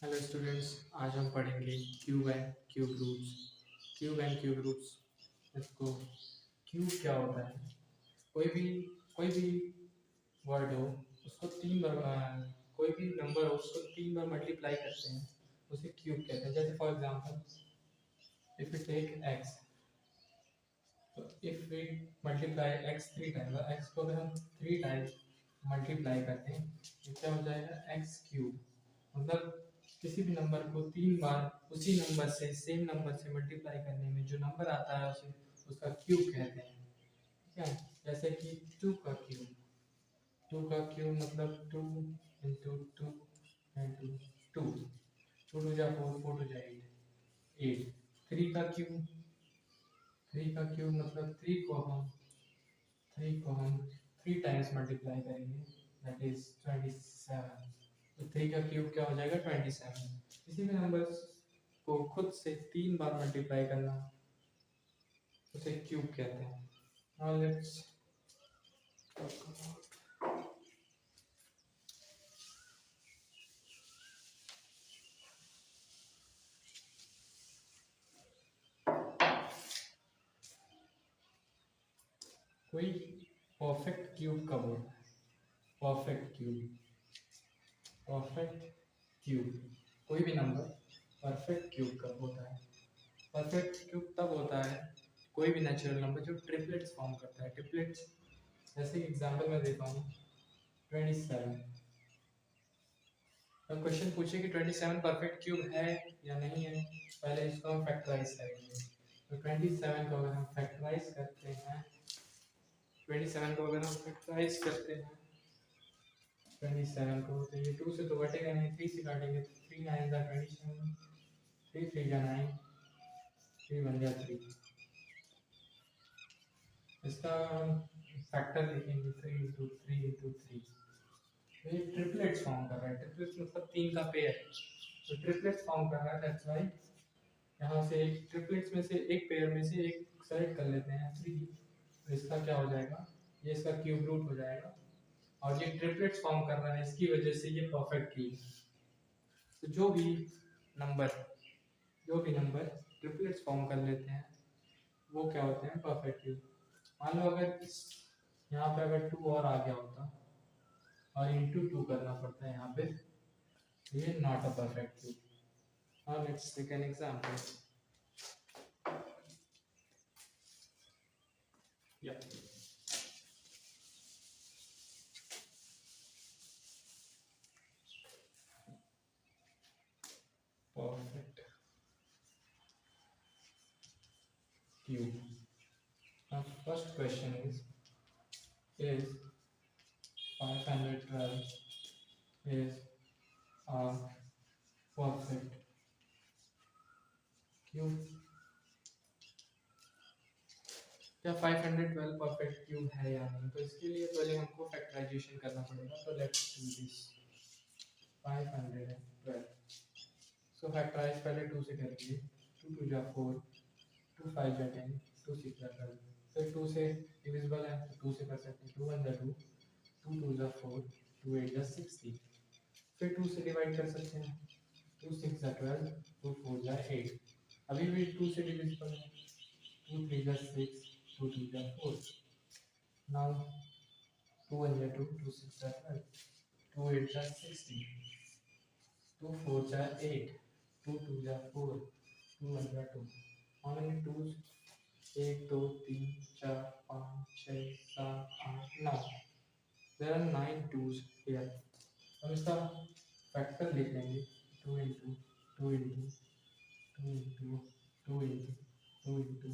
Hello students, आज हम पढ़ेंगे cube and cube roots. Cube and cube roots, इसको क्यूब क्या होता है? कोई भी वर्ड हो, उसको तीन बार कोई भी नंबर हो उसको तीन बार मल्टीप्लाई करते हैं, उसे क्यूब कहते हैं। जैसे for example, if we take X, तो if we multiply X three times, X को अगर हम थ्री टाइम्स मल्टीप्लाई करते हैं तो क्या हो जाएगा? X cube. मतलब किसी भी नंबर को तीन बार उसी नंबर से, सेम नंबर से मल्टीप्लाई करने में जो नंबर आता है उसे उसका क्यूब कहते हैं। ठीक है? जैसे कि टू का क्यूब मतलब two into two into two, two two जा फोर, फोर टू जा एट, एट। थ्री का क्यूब मतलब थ्री को हम थ्री टाइम्स मल्टीप्लाई करेंगे, दैट इज 27। तो थ्री का क्यूब क्या हो जाएगा? 27। किसी भी नंबर को खुद से तीन बार मल्टीप्लाई करना उसे क्यूब कहते हैं। नाउ लेट्स टॉक अबाउट कोई परफेक्ट क्यूब कब होता है? परफेक्ट क्यूब कोई भी नंबर परफेक्ट क्यूब कब होता है? परफेक्ट क्यूब तब होता है कोई भी नेचुरल नंबर जो ट्रिपलेट्स फॉर्म करता है। ट्रिपलेट्स, जैसे एग्जांपल मैं देता हूँ, 27। अब क्वेश्चन पूछे कि 27 परफेक्ट क्यूब है या नहीं है, पहले इसको हम फैक्टराइज करेंगे। तो 27 को अगर हम फैक्टराइज करते हैं 27 को अगर हम फैक्टराइज करते हैं 27 को, तो ये 2 से तो घटेगा नहीं, 3 से काटेंगे तो 3 9 जा 27, 3 3 जा 9, 3 1 जा 3। इसका हम फैक्टर लिखेंगे 3 इंटू 3 इंटू 3। तो ये ट्रिपलेट्स फॉर्म कर रहा है। ट्रिपलेट्स मतलब तीन का पेयर, तो ट्रिपलेट्स फॉर्म कर रहा है, दैट्स व्हाई यहाँ से एक ट्रिपलेट्स में से एक पेयर में से एक सेलेक्ट कर लेते हैं, थ्री। तो इसका क्या हो जाएगा? ये इसका क्यूब रूट हो जाएगा, और ये ट्रिपलेट्स फॉर्म कर रहा है, इसकी वजह से ये परफेक्ट क्यूब। तो नंबर जो भी नंबर ट्रिपलेट्स फॉर्म कर लेते हैं वो क्या होते हैं? Perfect cube. मान लो अगर यहाँ पे अगर टू और आ गया होता और इंटू टू करना पड़ता है यहाँ पे, ये not a perfect cube. Now let's take an example. या perfect cube. Now first question is 512 is a perfect cube? क्या 512 परफेक्ट क्यूब है या नहीं? तो इसके लिए पहले हमको फैक्टराइजेशन करना पड़ेगा। तो let's do this. 512, so factorize पहले 2 से करेंगे। 2 2 जा 4, 2 5 जा 10, 2 6 जा 12। फिर 2 से डिविजिबल है तो 2 से कर सकते हैं। 2 1 जा 2, 2 2 जा 4, 2 8 जा 16। फिर 2 से डिवाइड कर सकते हैं। 2 6 जा 12, 2 4 जा 8। अभी भी 2 से डिविजिबल है। 2 3 जा 6, 2 2 जा 4। नाउ 2 1 जा 2, 2 6 जा 12, 2 8 जा 16, 2 4 जा 8, 2 2 जा 4, 2 1 जा 2। How many twos? 1 2 3 4 5 6 7 8 9। There are 9 twos here. हम इसका फैक्टर लिख लेंगे। 2 into 2 into 2 into 2 into 2 into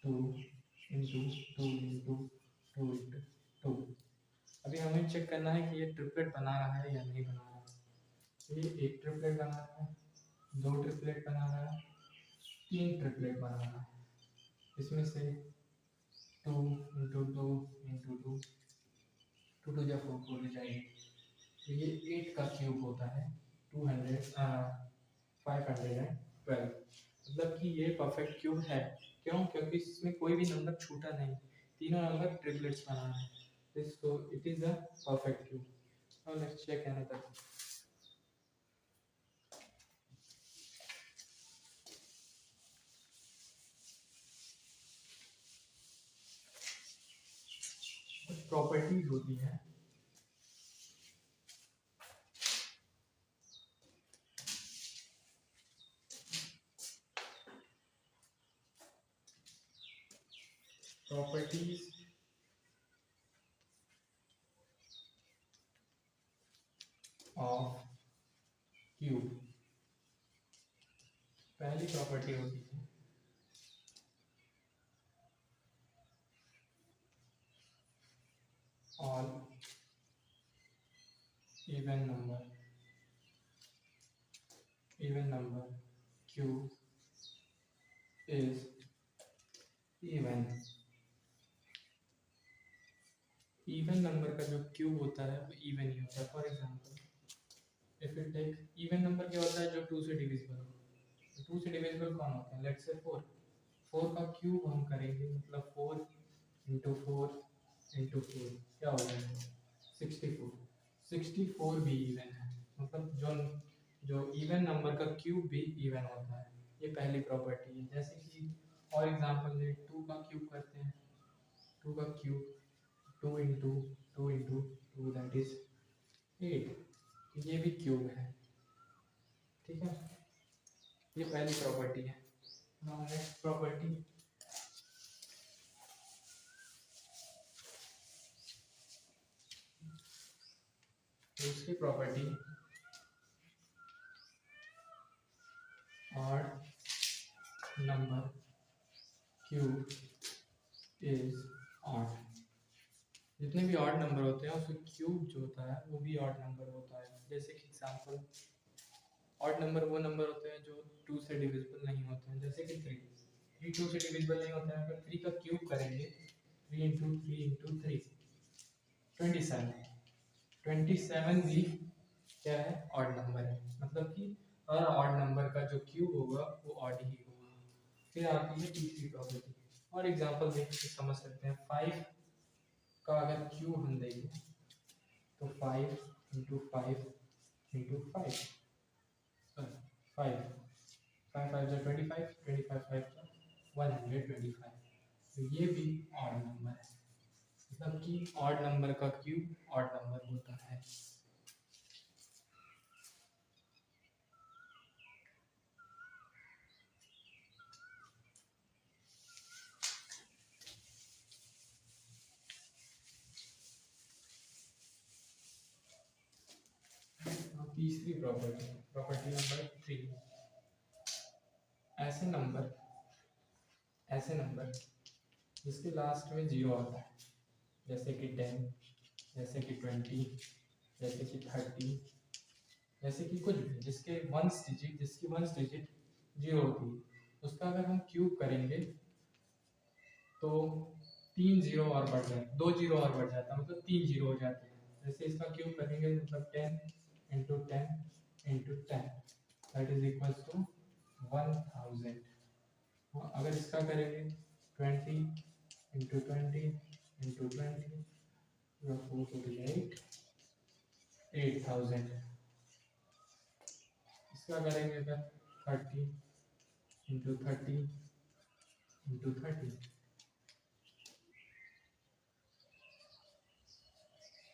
2 into 2 into 2 into 2। अभी हमें चेक करना है कि ये ट्रिपलेट बना रहा है या नहीं बना रहा है। ये एक ट्रिपलेट बना रहा है, दो ट्रिपलेट बना रहा है, तीन ट्रिपलेट बना रहा है। इसमें से 2 इंटू 2 इंटू 2, 2 2 जा 4, 4 जाएगी। तो ये 8 का क्यूब होता है 512। मतलब कि ये परफेक्ट क्यूब है। क्यों? क्योंकि इसमें कोई भी नंबर छूटा नहीं, तीनों नंबर ट्रिपलेट्स बना है। So it is a perfect cube. Now let's check another. Properties होती हैं प्रॉपर्टीज ऑफ क्यूब। पहली प्रॉपर्टी होती है all even number cube is even. Even number का जो क्यूब होता है वो इवन ही होता है। For example if you take even number क्या होता है, जो 2 से डिविजिबल हो। 2 से डिविजिबल कौन होता है, लेट्स से 4। 4 का क्यूब हम करेंगे, मतलब 4 इंटू 4 इंटू 4 क्या हो जाएगा 64। 64 भी इवन है, मतलब जो इवन नंबर का क्यूब भी इवन होता है। ये पहली प्रॉपर्टी है। जैसे कि फॉर एग्जांपल ले 2 का क्यूब करते हैं, 2 का cube 2 into 2 into 2 that is 8। ये भी क्यूब है, ठीक है। ये पहली प्रॉपर्टी है। नाउ नेक्स्ट प्रॉपर्टी, दूसरी property odd number cube is odd. जितने भी ऑड नंबर होते हैं उसका क्यूब जो होता है वो भी ऑड नंबर होता है। जैसे कि एग्जांपल, ऑड नंबर वो नंबर होते हैं जो 2 से डिविजिबल नहीं होते हैं। जैसे कि 3 2 से डिविजिबल नहीं होता है। अगर 3 का क्यूब करेंगे 3 इंटू 3 इंटू 3 27। 27 भी क्या है, ऑड नंबर है। मतलब कि हर ऑड नंबर का जो क्यूब होगा वो ऑड ही होगा। फिर आती है तीसरी प्रॉपर्टी, और एग्जांपल देख के समझ सकते हैं। 5 का अगर क्यूब हम देंगे तो 5 इंटू 5 इंटू 5 5 5 5 जो 25 25 5 का 125। तो ये भी ऑड नंबर है। मतलब कि ऑड नंबर का क्यूब ऑड नंबर होता है। तीसरी प्रॉपर्टी, प्रॉपर्टी नंबर 3, ऐसे नंबर जिसके लास्ट में 0 आता है, जैसे कि 10, जैसे कि 20, जैसे कि 30, जैसे कि कुछ भी जिसकी वंस डिजिट 0 होती है, उसका अगर हम क्यूब करेंगे तो 3 जीरो और बढ़ जाता है, 2 जीरो और बढ़ जाता है, मतलब 3 जीरो हो जाते हैं। जैसे इसका क्यूब करेंगे मतलब 10 into 10 into 10 that is equal to 1000। अगर इसका करेंगे 20 इंटू 20 इंटू 20 8000। इसका करेंगे अगर 30 इंटू 30 इंटू 30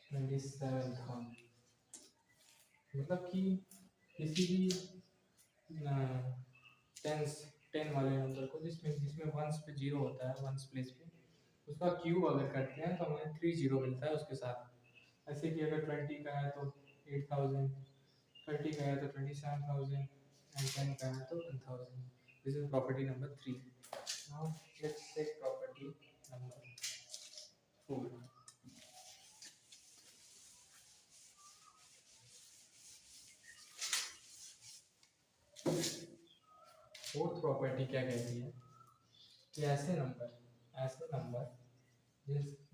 27,000। मतलब कि किसी भी टेन वाले नंबर को जिसमें वंस पे 0 होता है, वंस प्लेस पे, उसका क्यूब अगर करते हैं तो हमें 3 जीरो मिलता है उसके साथ। ऐसे कि अगर 20 का है तो 8000, 30 का है तो 27,000 एंड 10 का है तो 1000। This is property number 3। Now let's take property number 4। Fourth property क्या कहती है कि ऐसे नंबर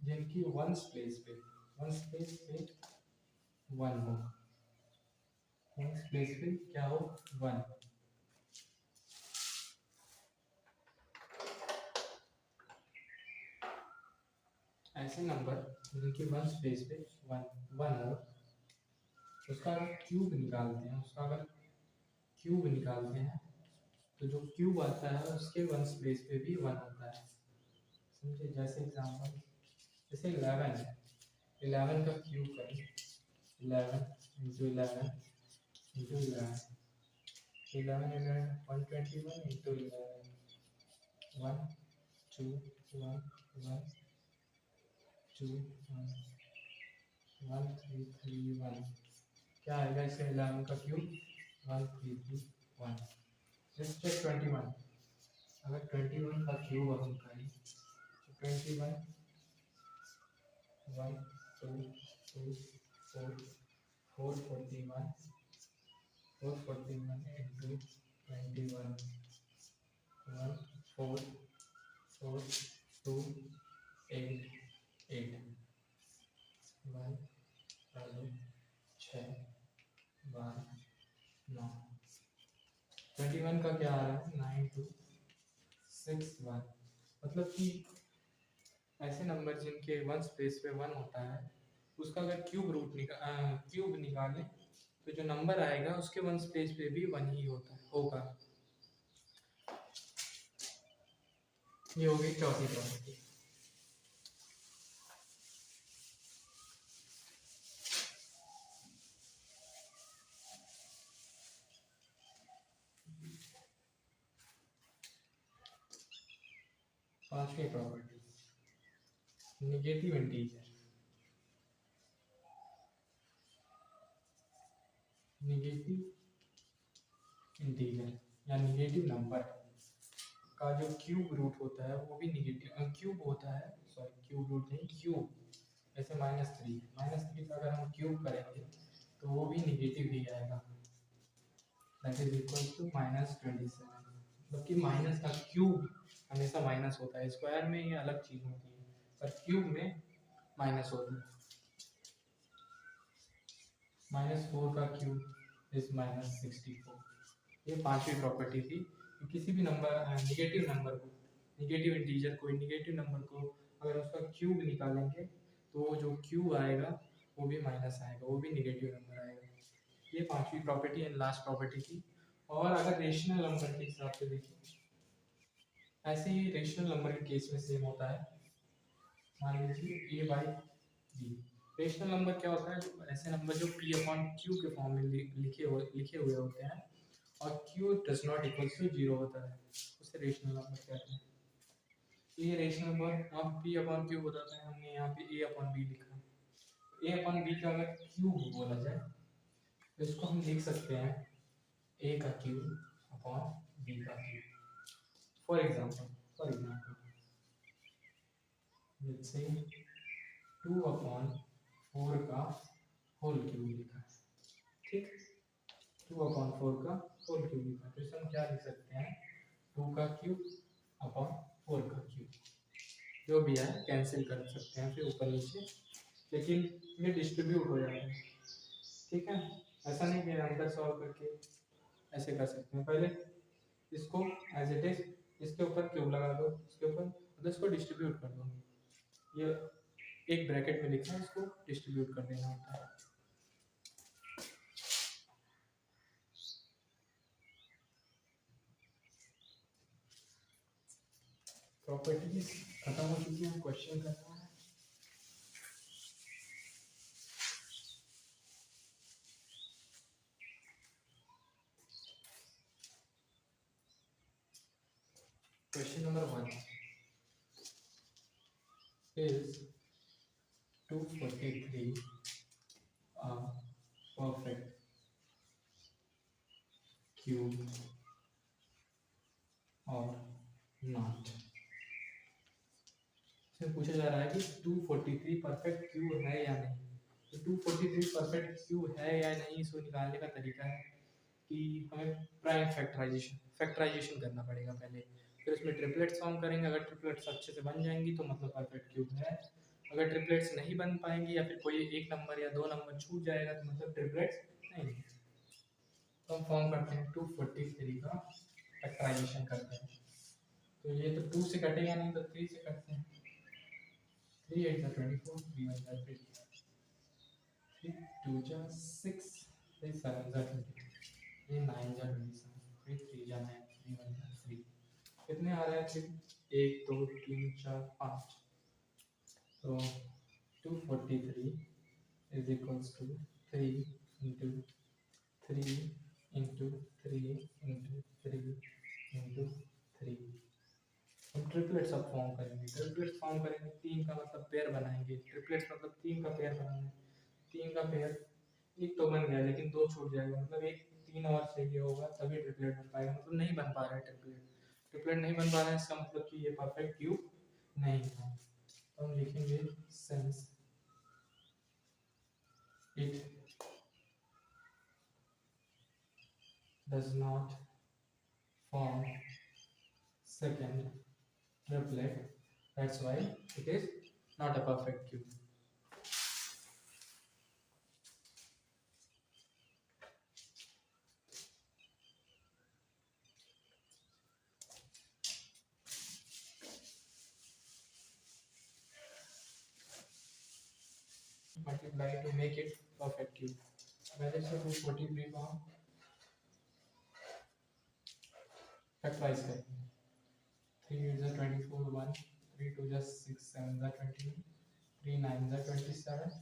जिनकी वंस प्लेस पे 1 हो, वंस प्लेस पे क्या हो 1। ऐसे नंबर जिनकी वंस प्लेस पे 1 हो, उसका अगर क्यूब निकालते हैं तो जो क्यूब आता है उसके वंस प्लेस पे भी 1 होता है। समझे? जैसे एग्जांपल, जैसे 11 है, 11 का क्यूब करें, 11 इंटू 11 इंटू 11, 121 इंटू 11, 1 2 1 1 2 1 1 3 3 1, क्या आएगा इसका 11 का क्यूब? 1 3 3 1। जस्ट चेक 21, अगर 21 का क्यूब हम करें तो 21 1 2 2 4 441 441 into 21 1 4 4 2 8 8 1 6 12 9। 21 का क्या आ रहा है? 9 2 6 1। मतलब कि ऐसे नंबर जिनके वन स्पेस पे 1 होता है उसका अगर क्यूब निकालें तो जो नंबर आएगा उसके वन स्पेस पे भी 1 ही होगा। ये हो गई चौथी प्रॉपर्टी। पांचवी property, negative integer. Negative integer या निगेटिव नंबर का जो क्यूब रूट होता है वो भी निगेटिव क्यूब होता है, सॉरी क्यूब रूट नहीं, क्यूब। जैसे -3 का अगर हम क्यूब करेंगे तो वो भी निगेटिव ही आएगा, दैट इज इक्वल टू -27। मतलब कि माइनस का क्यूब हमेशा माइनस होता है, स्क्वायर में ये अलग चीज़ होती है पर क्यूब में माइनस होता है। -4 का क्यूब इज -64। ये पांचवी प्रॉपर्टी थी कि किसी भी नंबर निगेटिव नंबर को, निगेटिव इंटीजर कोई निगेटिव नंबर को अगर उसका क्यूब निकालेंगे तो जो क्यूब आएगा वो भी माइनस आएगा, वो भी निगेटिव नंबर आएगा। ये पांचवी प्रॉपर्टी एंड लास्ट प्रॉपर्टी थी। और अगर रेशनल नंबर के हिसाब से देखिए, ऐसे ही रेशनल नंबर के केस में सेम होता है। मान लीजिए a/b। रेशनल नंबर क्या होता है? जो ऐसे नंबर जो p/q के फॉर्म में लिखे हुए होते हैं और q does not equal to 0 होता है, उसे रेशनल नंबर कहते हैं। ये रेशनल नंबर अब p/q बताते हैं, हमने यहाँ पे a/b लिखा है। a/b का अगर क्यूब बोला जाए तो इसको हम लिख सकते हैं a का क्यूब अपॉन b का cube. For example let's say 2/4 का होल क्यूब लिखा है, ठीक। 2/4 का होल क्यूब लिखा है तो इसे हम क्या लिख सकते हैं? 2 का क्यूब अपॉन 4 का क्यूब, जो भी है कैंसिल कर सकते हैं फिर ऊपर नीचे, लेकिन ये डिस्ट्रीब्यूट हो जाएगा, ठीक है। ऐसा नहीं कि अंदर सॉल्व करके ऐसे कर सकते हैं, पहले इसको एज इट इज इसके ऊपर क्यूब लगा दो, इसके ऊपर मतलब इसको डिस्ट्रीब्यूट कर दो। ये एक ब्रैकेट में लिखा है, इसको डिस्ट्रीब्यूट कर देना होता है। प्रॉपर्टीज खत्म हो चुकी है, क्वेश्चन करना है। Question number 1 is 243 a perfect cube or not? इसमें पूछा जा रहा है कि 243 परफेक्ट क्यूब है या नहीं। तो 243 परफेक्ट क्यूब है या नहीं, इसको निकालने का तरीका है कि हमें प्राइम फैक्टराइजेशन करना पड़ेगा पहले, फिर उसमें ट्रिपलेट्स फॉर्म करेंगे। अगर ट्रिपलेट्स अच्छे से बन जाएंगी तो मतलब परफेक्ट क्यूब है। अगर ट्रिपलेट्स नहीं बन पाएंगी या फिर कोई एक नंबर या दो नंबर छूट जाएगा तो मतलब ट्रिपलेट्स नहीं। तो हम फॉर्म करते हैं 243 का फैक्टराइजेशन करते हैं, तो ये तो 2 से कटेगा नहीं तो 3 से करते हैं। 3 8 जा 24, 3 1 जा 3, 3 2 जा 6, 3 7 जा 20, 3 9 जा 27, 3 3 जा 9, 3 1 जा 3। कितने आ रहे हैं फिर? 1 2 3 4 5, तो 243 is equals to 3 into 3 into 3 into 3 into 3। हम ट्रिपलेट्स अब फॉर्म करेंगे। ट्रिपलेट्स फॉर्म करेंगे, तीन का मतलब पेयर बनाएंगे। ट्रिपलेट्स मतलब तीन का पेयर बनाना है। तीन का पेयर एक तो बन गया लेकिन दो छूट जाएगा, मतलब एक तीन और चाहिए होगा तभी ट्रिपलेट बन पाएगा। मतलब नहीं बन पा रहा है ट्रिपलेट नहीं बन पा रहा है, इसका मतलब कि ये परफेक्ट क्यूब नहीं है। तो हम लिखेंगे since it does not form second triplet, that's why it is not a perfect cube. Multiply to make it perfect cube. Whether it's 243 form factorize करेंगे। 3 is a 24 1, 3 2 is 6 7 is 20, 3 9 is 27,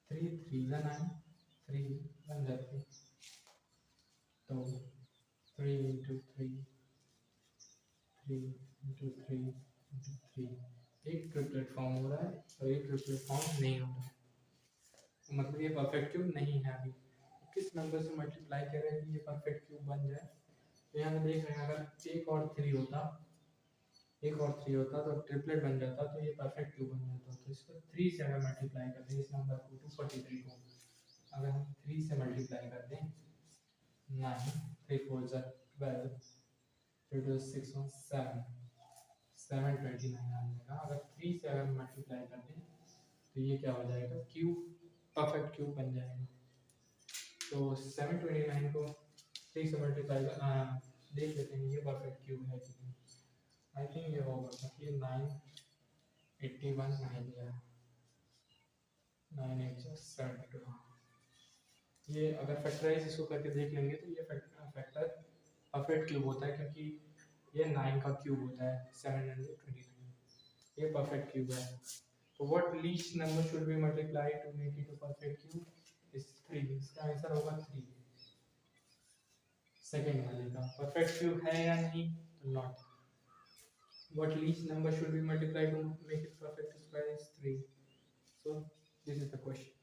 3 3 is 9, 3 1 is 3, तो 3 into 3 3 into 3 into 3 एक triplet form हो रहा है और एक triplet form नहीं हो रहा है, तो मतलब ये परफेक्ट क्यूब नहीं है। अभी किस नंबर से मल्टीप्लाई करें कि ये परफेक्ट क्यूब बन जाए? तो यहाँ पे देख रहे हैं, अगर एक और थ्री होता तो ट्रिपलेट बन जाता, तो ये परफेक्ट क्यूब बन जाता। तो इसको 3 से अगर मल्टीप्लाई करते हैं, इस नंबर को 243 को अगर हम 3 से मल्टीप्लाई करते हैं, 9 3 4 12 3 2 6 1 7 729 आ जाएगा। अगर 3 से अगर मल्टीप्लाई करते हैं तो ये क्या हो जाएगा? क्यूब, परफेक्ट क्यूब बन जाएगा। तो 729 को 3 से मल्टीप्लाई देख लेते हैं ये परफेक्ट क्यूब है कि नहीं। आई थिंक ये होगा, क्योंकि 981 नहीं दिया है, 9 8 72। ये अगर फैक्टराइज इसको करके देख लेंगे तो ये फैक्टर परफेक्ट क्यूब होता है, क्योंकि ये 9 का क्यूब होता है 729, ये परफेक्ट क्यूब है। तो what least number should be multiply two make it a perfect cube is 3। इसका आंसर होगा 3। सेकंड वाले का परफेक्ट क्यूब है या नहीं, तो not. What least number should be multiplied to make it perfect square is 3. So this is the question.